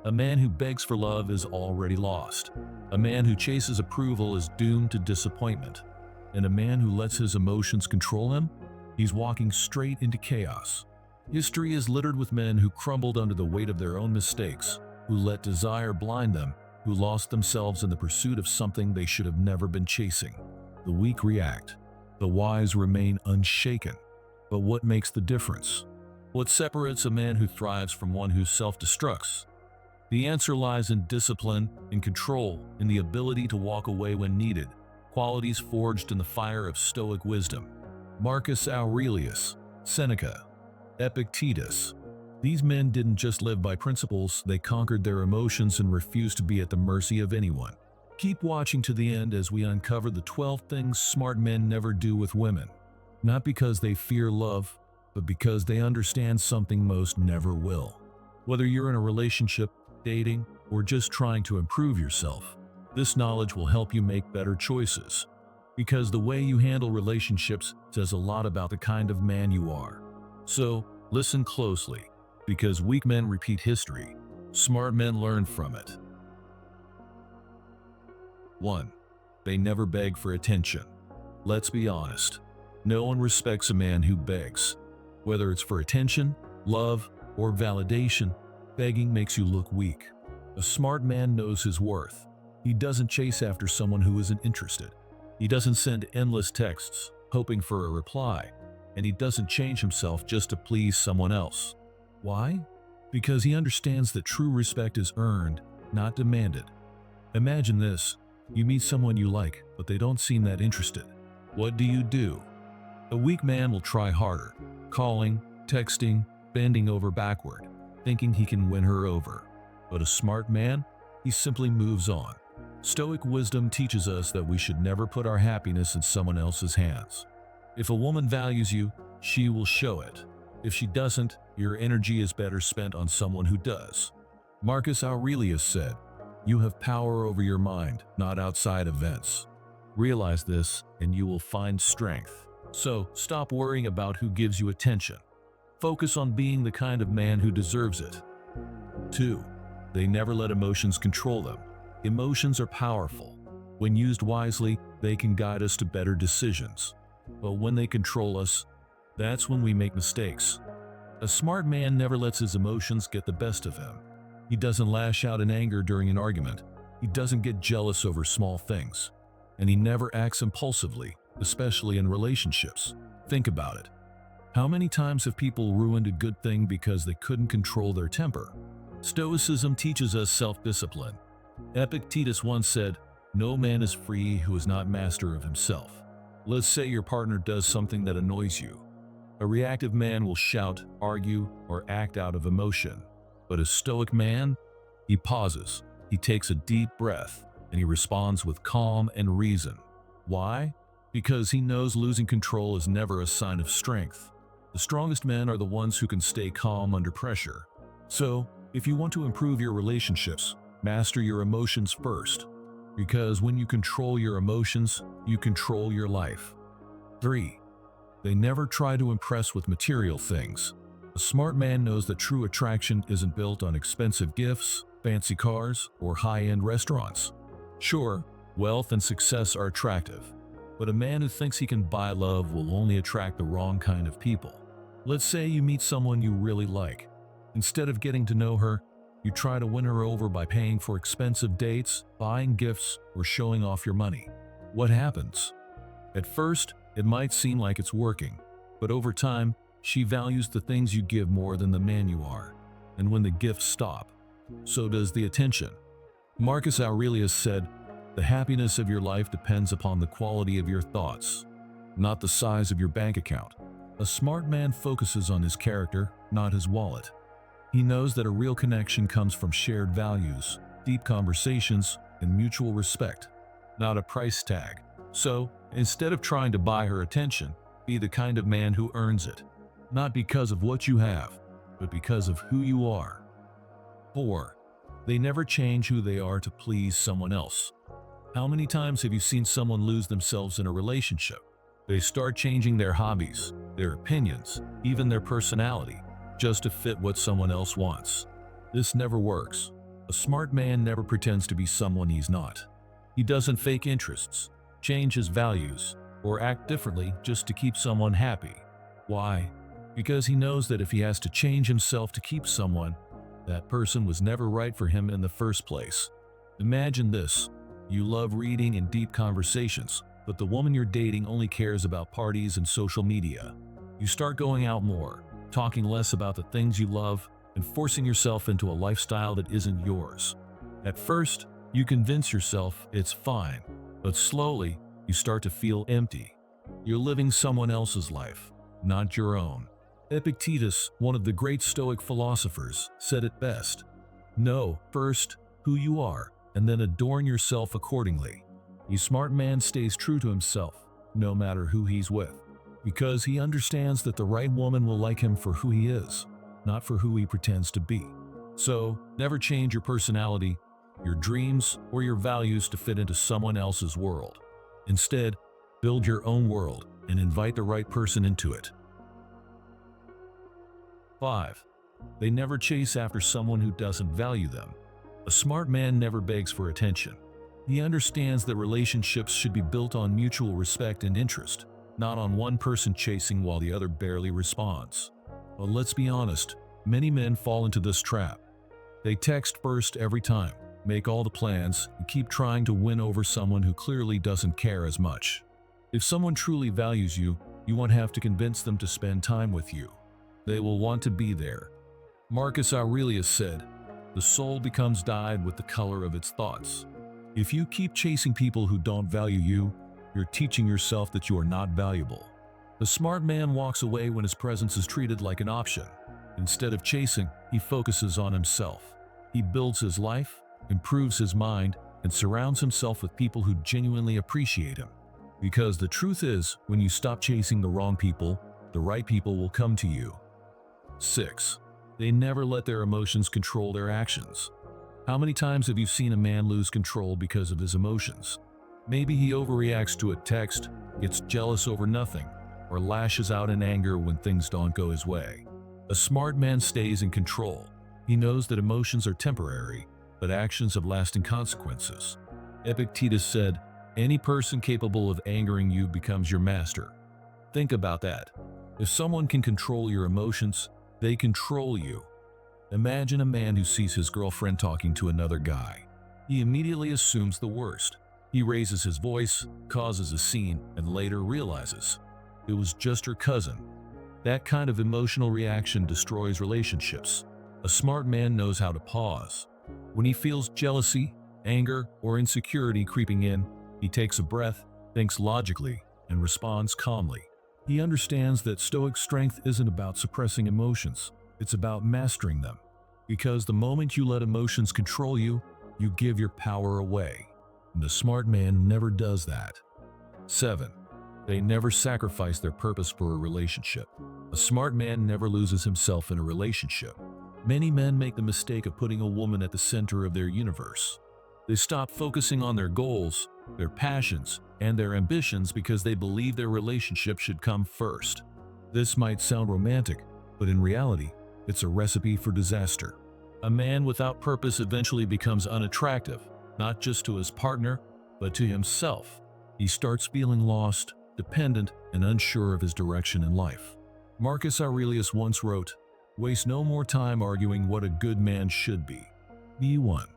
A man who begs for love is already lost. A man who chases approval is doomed to disappointment. And a man who lets his emotions control him, he's walking straight into chaos. History is littered with men who crumbled under the weight of their own mistakes, who let desire blind them, who lost themselves in the pursuit of something they should have never been chasing. The weak react. The wise remain unshaken. But what makes the difference? What separates a man who thrives from one who self-destructs? The answer lies in discipline, in control, in the ability to walk away when needed, qualities forged in the fire of Stoic wisdom. Marcus Aurelius, Seneca, Epictetus. These men didn't just live by principles, they conquered their emotions and refused to be at the mercy of anyone. Keep watching to the end as we uncover the 12 things smart men never do with women. Not because they fear love, but because they understand something most never will. Whether you're in a relationship, dating, or just trying to improve yourself, this knowledge will help you make better choices. Because the way you handle relationships says a lot about the kind of man you are. So, listen closely, because weak men repeat history. Smart men learn from it. 1. They never beg for attention. Let's be honest. No one respects a man who begs. Whether it's for attention, love, or validation, begging makes you look weak. A smart man knows his worth. He doesn't chase after someone who isn't interested. He doesn't send endless texts, hoping for a reply. And he doesn't change himself just to please someone else. Why? Because he understands that true respect is earned, not demanded. Imagine this. You meet someone you like, but they don't seem that interested. What do? A weak man will try harder, calling, texting, bending over backward, thinking he can win her over. But a smart man, he simply moves on. Stoic wisdom teaches us that we should never put our happiness in someone else's hands. If a woman values you, she will show it. If she doesn't, your energy is better spent on someone who does. Marcus Aurelius said, "You have power over your mind, not outside events." Realize this, and you will find strength. So, stop worrying about who gives you attention. Focus on being the kind of man who deserves it. 2. They never let emotions control them. Emotions are powerful. When used wisely, they can guide us to better decisions. But when they control us, that's when we make mistakes. A smart man never lets his emotions get the best of him. He doesn't lash out in anger during an argument. He doesn't get jealous over small things. And he never acts impulsively, especially in relationships. Think about it. How many times have people ruined a good thing because they couldn't control their temper? Stoicism teaches us self-discipline. Epictetus once said, "No man is free who is not master of himself." Let's say your partner does something that annoys you. A reactive man will shout, argue, or act out of emotion. But a stoic man, he pauses, he takes a deep breath, and he responds with calm and reason. Why? Because he knows losing control is never a sign of strength. The strongest men are the ones who can stay calm under pressure. So, if you want to improve your relationships, master your emotions first. Because when you control your emotions, you control your life. 3. They never try to impress with material things. A smart man knows that true attraction isn't built on expensive gifts, fancy cars, or high-end restaurants. Sure, wealth and success are attractive, but a man who thinks he can buy love will only attract the wrong kind of people. Let's say you meet someone you really like. Instead of getting to know her, you try to win her over by paying for expensive dates, buying gifts, or showing off your money. What happens? At first, it might seem like it's working, but over time, she values the things you give more than the man you are. And when the gifts stop, so does the attention. Marcus Aurelius said, "The happiness of your life depends upon the quality of your thoughts, not the size of your bank account." A smart man focuses on his character, not his wallet. He knows that a real connection comes from shared values, deep conversations, and mutual respect, not a price tag. So, instead of trying to buy her attention, be the kind of man who earns it. Not because of what you have, but because of who you are. 4. They never change who they are to please someone else. How many times have you seen someone lose themselves in a relationship? They start changing their hobbies, their opinions, even their personality, just to fit what someone else wants. This never works. A smart man never pretends to be someone he's not. He doesn't fake interests, change his values, or act differently just to keep someone happy. Why? Because he knows that if he has to change himself to keep someone, that person was never right for him in the first place. Imagine this. You love reading and deep conversations, but the woman you're dating only cares about parties and social media. You start going out more, talking less about the things you love, and forcing yourself into a lifestyle that isn't yours. At first, you convince yourself it's fine, but slowly, you start to feel empty. You're living someone else's life, not your own. Epictetus, one of the great Stoic philosophers, said it best. Know, first, who you are, and then adorn yourself accordingly. A smart man stays true to himself, no matter who he's with, because he understands that the right woman will like him for who he is, not for who he pretends to be. So, never change your personality, your dreams, or your values to fit into someone else's world. Instead, build your own world and invite the right person into it. 5. They never chase after someone who doesn't value them. A smart man never begs for attention. He understands that relationships should be built on mutual respect and interest, not on one person chasing while the other barely responds. But let's be honest, many men fall into this trap. They text first every time, make all the plans, and keep trying to win over someone who clearly doesn't care as much. If someone truly values you, you won't have to convince them to spend time with you. They will want to be there. Marcus Aurelius said, "The soul becomes dyed with the color of its thoughts." If you keep chasing people who don't value you, you're teaching yourself that you are not valuable. The smart man walks away when his presence is treated like an option. Instead of chasing, he focuses on himself. He builds his life, improves his mind, and surrounds himself with people who genuinely appreciate him. Because the truth is, when you stop chasing the wrong people, the right people will come to you. 6. They never let their emotions control their actions. How many times have you seen a man lose control because of his emotions? Maybe he overreacts to a text, gets jealous over nothing, or lashes out in anger when things don't go his way. A smart man stays in control. He knows that emotions are temporary, but actions have lasting consequences. Epictetus said, "Any person capable of angering you becomes your master." Think about that. If someone can control your emotions, they control you. Imagine a man who sees his girlfriend talking to another guy. He immediately assumes the worst. He raises his voice, causes a scene, and later realizes it was just her cousin. That kind of emotional reaction destroys relationships. A smart man knows how to pause. When he feels jealousy, anger, or insecurity creeping in, he takes a breath, thinks logically, and responds calmly. He understands that Stoic strength isn't about suppressing emotions, it's about mastering them. Because the moment you let emotions control you, you give your power away. And the smart man never does that. 7. They never sacrifice their purpose for a relationship. A smart man never loses himself in a relationship. Many men make the mistake of putting a woman at the center of their universe. They stop focusing on their goals, their passions, and their ambitions because they believe their relationship should come first. This might sound romantic, but in reality, it's a recipe for disaster. A man without purpose eventually becomes unattractive, not just to his partner, but to himself. He starts feeling lost, dependent, and unsure of his direction in life. Marcus Aurelius once wrote, "Waste no more time arguing what a good man should be. Be one."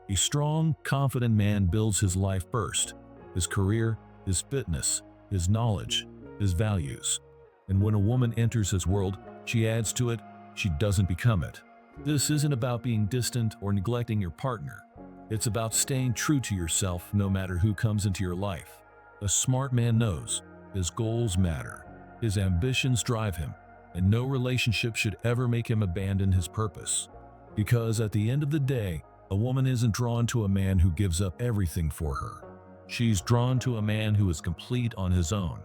A strong, confident man builds his life first, his career, his fitness, his knowledge, his values. And when a woman enters his world, she adds to it, she doesn't become it. This isn't about being distant or neglecting your partner. It's about staying true to yourself no matter who comes into your life. A smart man knows his goals matter, his ambitions drive him, and no relationship should ever make him abandon his purpose. Because at the end of the day, a woman isn't drawn to a man who gives up everything for her. She's drawn to a man who is complete on his own.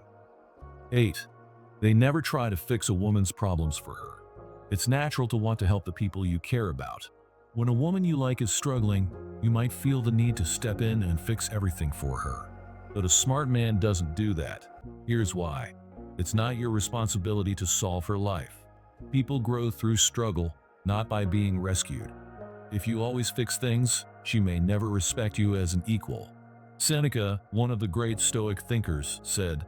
8. They never try to fix a woman's problems for her. It's natural to want to help the people you care about. When a woman you like is struggling, you might feel the need to step in and fix everything for her. But a smart man doesn't do that. Here's why. It's not your responsibility to solve her life. People grow through struggle, not by being rescued. If you always fix things, she may never respect you as an equal. Seneca, one of the great Stoic thinkers, said,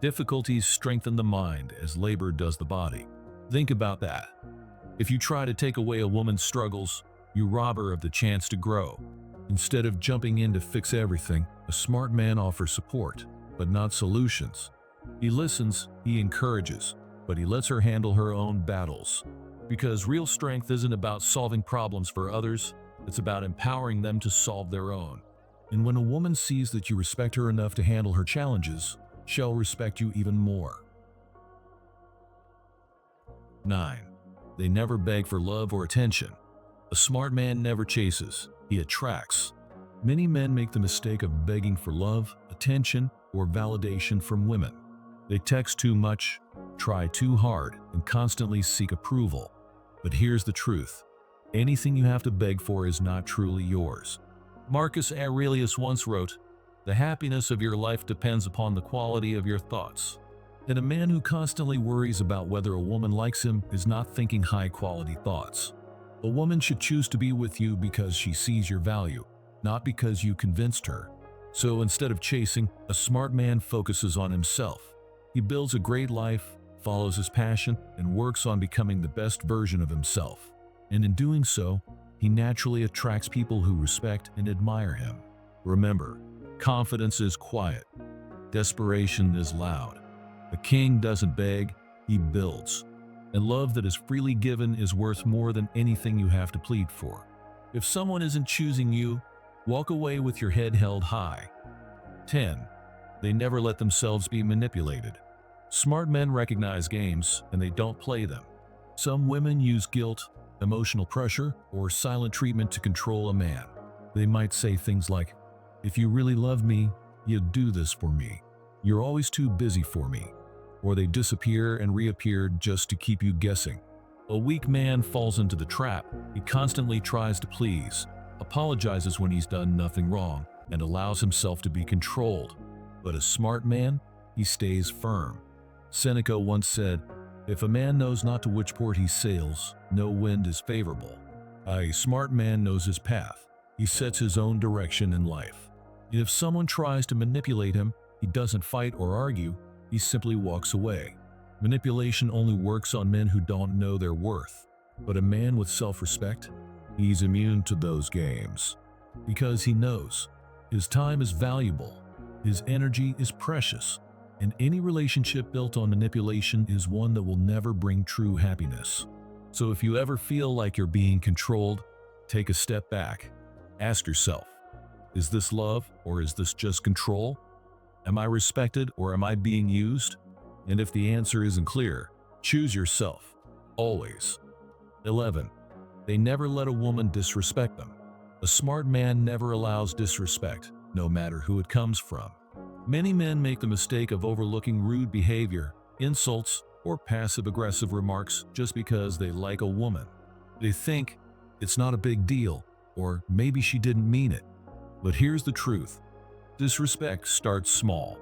"Difficulties strengthen the mind as labor does the body." Think about that. If you try to take away a woman's struggles, you rob her of the chance to grow. Instead of jumping in to fix everything, a smart man offers support, but not solutions. He listens, he encourages, but he lets her handle her own battles. Because real strength isn't about solving problems for others, it's about empowering them to solve their own. And when a woman sees that you respect her enough to handle her challenges, she'll respect you even more. 9. They never beg for love or attention. A smart man never chases, he attracts. Many men make the mistake of begging for love, attention, or validation from women. They text too much, try too hard, and constantly seek approval. But here's the truth. Anything you have to beg for is not truly yours. Marcus Aurelius once wrote, "The happiness of your life depends upon the quality of your thoughts." And a man who constantly worries about whether a woman likes him is not thinking high-quality thoughts. A woman should choose to be with you because she sees your value, not because you convinced her. So instead of chasing, a smart man focuses on himself. He builds a great life, follows his passion, and works on becoming the best version of himself. And in doing so, he naturally attracts people who respect and admire him. Remember, confidence is quiet. Desperation is loud. A king doesn't beg, he builds. And love that is freely given is worth more than anything you have to plead for. If someone isn't choosing you, walk away with your head held high. 10. They never let themselves be manipulated. Smart men recognize games, and they don't play them. Some women use guilt, emotional pressure, or silent treatment to control a man. They might say things like, "If you really love me, you'd do this for me. You're always too busy for me." Or they disappear and reappear just to keep you guessing. A weak man falls into the trap. He constantly tries to please, apologizes when he's done nothing wrong, and allows himself to be controlled. But a smart man, he stays firm. Seneca once said, "If a man knows not to which port he sails, no wind is favorable." A smart man knows his path. He sets his own direction in life. If someone tries to manipulate him, he doesn't fight or argue, he simply walks away. Manipulation only works on men who don't know their worth. But a man with self-respect, he's immune to those games. Because he knows his time is valuable, his energy is precious, and any relationship built on manipulation is one that will never bring true happiness. So if you ever feel like you're being controlled, take a step back. Ask yourself, is this love or is this just control? Am I respected or am I being used? And if the answer isn't clear, choose yourself, always. 11. They never let a woman disrespect them. A smart man never allows disrespect, no matter who it comes from. Many men make the mistake of overlooking rude behavior, insults, or passive-aggressive remarks just because they like a woman. They think it's not a big deal, or maybe she didn't mean it. But here's the truth. Disrespect starts small.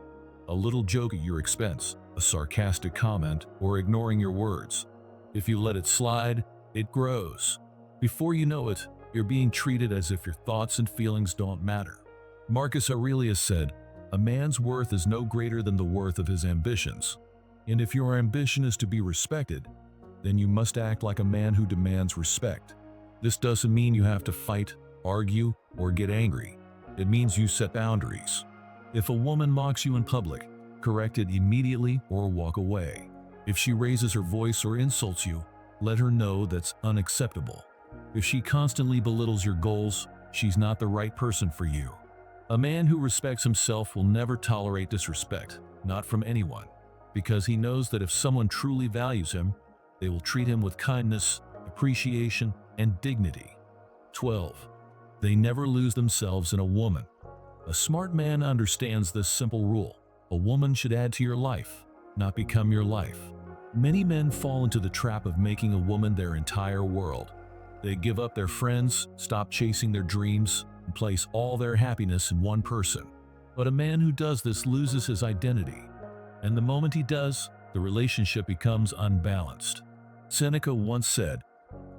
A little joke at your expense, a sarcastic comment, or ignoring your words. If you let it slide, it grows. Before you know it, you're being treated as if your thoughts and feelings don't matter. Marcus Aurelius said, "A man's worth is no greater than the worth of his ambitions." And if your ambition is to be respected, then you must act like a man who demands respect. This doesn't mean you have to fight, argue, or get angry. It means you set boundaries. If a woman mocks you in public, correct it immediately or walk away. If she raises her voice or insults you, let her know that's unacceptable. If she constantly belittles your goals, she's not the right person for you. A man who respects himself will never tolerate disrespect, not from anyone, because he knows that if someone truly values him, they will treat him with kindness, appreciation, and dignity. 12. They never lose themselves in a woman. A smart man understands this simple rule. A woman should add to your life, not become your life. Many men fall into the trap of making a woman their entire world. They give up their friends, stop chasing their dreams, and place all their happiness in one person. But a man who does this loses his identity. And the moment he does, the relationship becomes unbalanced. Seneca once said,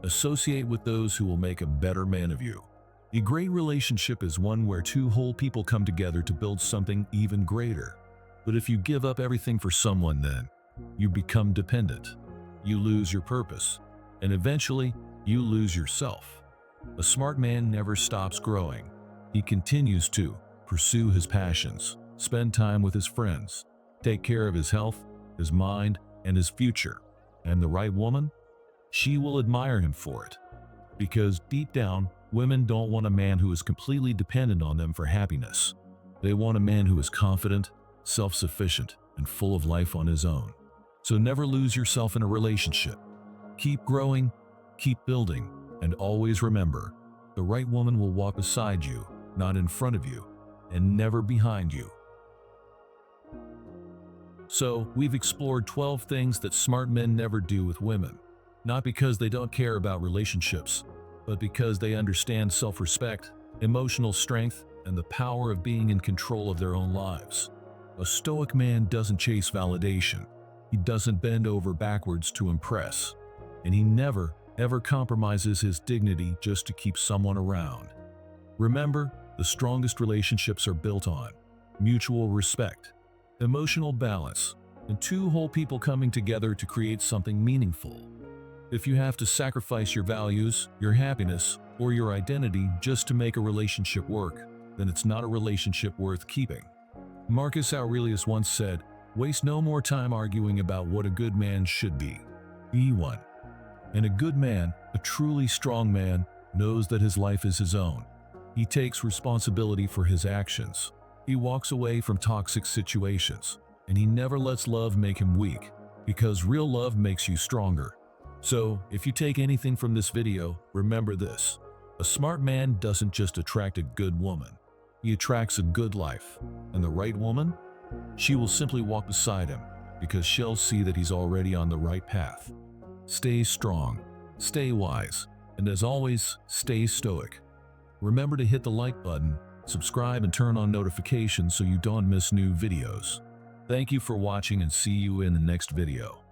Associate with those who will make a better man of you. A great relationship is one where two whole people come together to build something even greater. But if you give up everything for someone, then you become dependent. You lose your purpose, and eventually you lose yourself. A smart man never stops growing. He continues to pursue his passions, spend time with his friends, take care of his health, his mind, and his future. And the right woman? She will admire him for it. Because deep down, women don't want a man who is completely dependent on them for happiness. They want a man who is confident, self-sufficient, and full of life on his own. So never lose yourself in a relationship. Keep growing, keep building, and always remember, the right woman will walk beside you, not in front of you, and never behind you. So, we've explored 12 things that smart men never do with women. Not because they don't care about relationships, but because they understand self-respect, emotional strength, and the power of being in control of their own lives. A stoic man doesn't chase validation. He doesn't bend over backwards to impress. And he never, ever compromises his dignity just to keep someone around. Remember, the strongest relationships are built on mutual respect, emotional balance, and two whole people coming together to create something meaningful. If you have to sacrifice your values, your happiness, or your identity just to make a relationship work, then it's not a relationship worth keeping. Marcus Aurelius once said, "Waste no more time arguing about what a good man should be. Be one." And a good man, a truly strong man, knows that his life is his own. He takes responsibility for his actions. He walks away from toxic situations, and he never lets love make him weak, because real love makes you stronger. So, if you take anything from this video, remember this. A smart man doesn't just attract a good woman. He attracts a good life. And the right woman? She will simply walk beside him, because she'll see that he's already on the right path. Stay strong, stay wise, and as always, stay stoic. Remember to hit the like button, subscribe, and turn on notifications so you don't miss new videos. Thank you for watching, and see you in the next video.